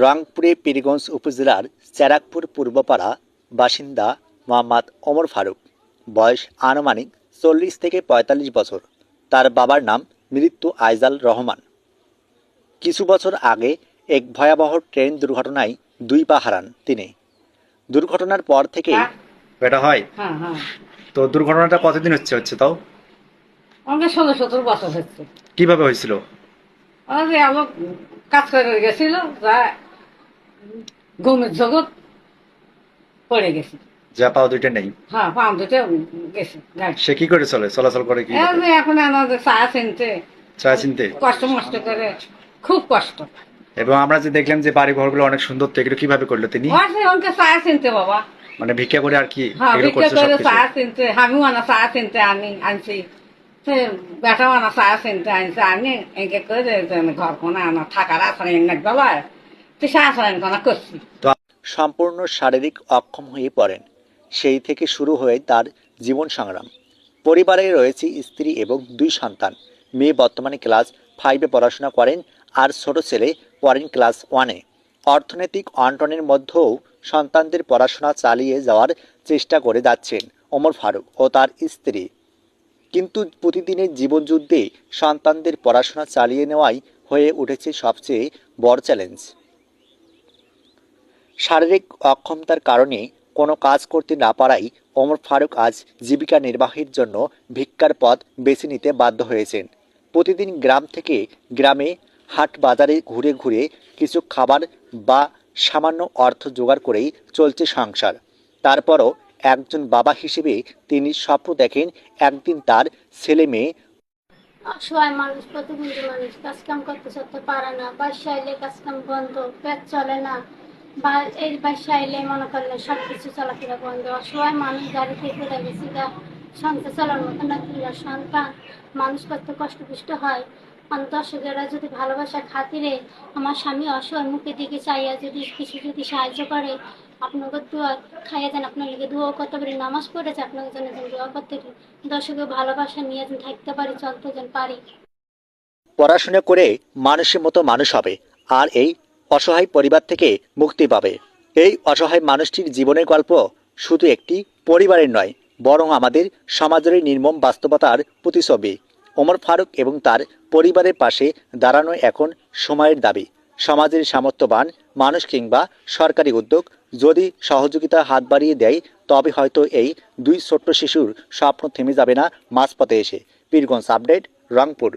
রংপুরে পীরগঞ্জ উপজেলার চেরাকপুর পূর্বপাড়া বাসিন্দা মোহাম্মদ ওমর ফারুক, বয়স আনুমানিক ৪০ থেকে ৪৫ বছর। তার বাবার নাম মৃত্যু আইজাল রহমান। কিছু বছর আগে এক ভয়াবহ ট্রেন দুর্ঘটনায় ২ পা হারান তিনি। দুর্ঘটনার পর থেকে এটা হয়। তো দুর্ঘটনাটা কতদিন হচ্ছে তাও? আমাকে ১৬-১৭ বছর হচ্ছে। কিভাবে হয়েছিল? আমার কাজ করে গেছিল, যা ঘুমের জগৎ পড়ে গেছে। যা পাও দুইটা নেই। হ্যাঁ, পা দুটো গেছে গাড়ি। সে কি করে চলাচল করে? কি এখন আমাদের চা চিনতে কষ্ট মষ্ট করে, খুব কষ্ট। এবং আমরা যে দেখলাম যে বাড়ি ঘরগুলো অনেক সুন্দর, তো এগুলো কিভাবে করলো তিনি? ওকে চা চিনতে বাবা, মানে ভিক্ষা করে আর কি? হ্যাঁ, ভিক্ষা করে চা চিনতে। আমিও আনা চা চিনতে আনছি, সে বেটাও আনা চা চিনতে আনছে। আমি একে করে ঘর কোনা আনা থাকার আশ্রয় গলায় সে আশ্রয় কোনা করছি। সম্পূর্ণ শারীরিক অক্ষম হয়ে পড়েন। সেই থেকে শুরু হয়ে তার জীবন সংগ্রাম। পরিবারে রয়েছে স্ত্রী এবং ২ সন্তান। মেয়ে বর্তমানে ক্লাস 5-এ পড়াশোনা করেন, আর ছোট ছেলে পড়েন ক্লাস 1-এ। অর্থনৈতিক অনটনের মধ্যেও সন্তানদের পড়াশোনা চালিয়ে যাওয়ার চেষ্টা করে যাচ্ছেন ওমর ফারুক ও তার স্ত্রী। কিন্তু প্রতিদিনের জীবনযুদ্ধে সন্তানদের পড়াশোনা চালিয়ে নেওয়াই হয়ে উঠেছে সবচেয়ে বড় চ্যালেঞ্জ। শারীরিক অক্ষমতার কারণে কোনো কাজ করতে না পারায় ওমর ফারুক আজ জীবিকা নির্বাহের জন্য ভিক্ষার পথ বেছে নিতে বাধ্য হয়েছেন। প্রতিদিন গ্রাম থেকে গ্রামে হাট বাজারে ঘুরে ঘুরে কিছু খাবার বা সামান্য অর্থ জোগাড় করেই চলছে সংসার। তারপরও একজন বাবা হিসেবে তিনি স্বপ্ন দেখেন একদিন তার ছেলে মেয়ে অসহায় মানুষ, প্রতিবন্ধী মানুষ কাজ কাম করতে পারে না, বাসায় এলে কাজ কাম বন্ধ, পেট চলে না, বা এই বাসায় এলে মনে করলে সবকিছু চলাফেরা বন্ধ। অসহায় মানুষ গাড়ি থেকে পড়ে গেছে, সংসার চালার মতো না, সন্তান মানুষ করতে কষ্ট হয়। দর্শকেরা যদি ভালোবাসা খাতিরে আমার স্বামী অসহায় মুখে দিকে চাইয়া যদি সাহায্য করে, আপনাকে দোয়া খাইয়ে দেন, আপনার লিগে দোয়া করতে পারি, নামাজ পড়েছে আপনাকে জন্য দোয়া করতে পারি, দর্শকের ভালোবাসা নিয়ে যেন থাকতে পারি, চলতে যেন পারি। পড়াশোনা করে মানুষের মতো মানুষ হবে আর এই অসহায় পরিবার থেকে মুক্তি পাবে। এই অসহায় মানুষটির জীবনের গল্প শুধু একটি পরিবারের নয়, বরং আমাদের সমাজের নির্মম বাস্তবতার প্রতিছবি। ওমর ফারুক এবং তার পরিবারের পাশে দাঁড়ানো এখন সময়ের দাবি। সমাজের সামর্থ্যবান মানুষ কিংবা সরকারি উদ্যোগ যদি সহযোগিতার হাত বাড়িয়ে দেয়, তবে হয়তো এই 2 ছোট্ট শিশুর স্বপ্ন থেমে যাবে না মাঝপথে এসে। পীরগঞ্জ আপডেট, রংপুর।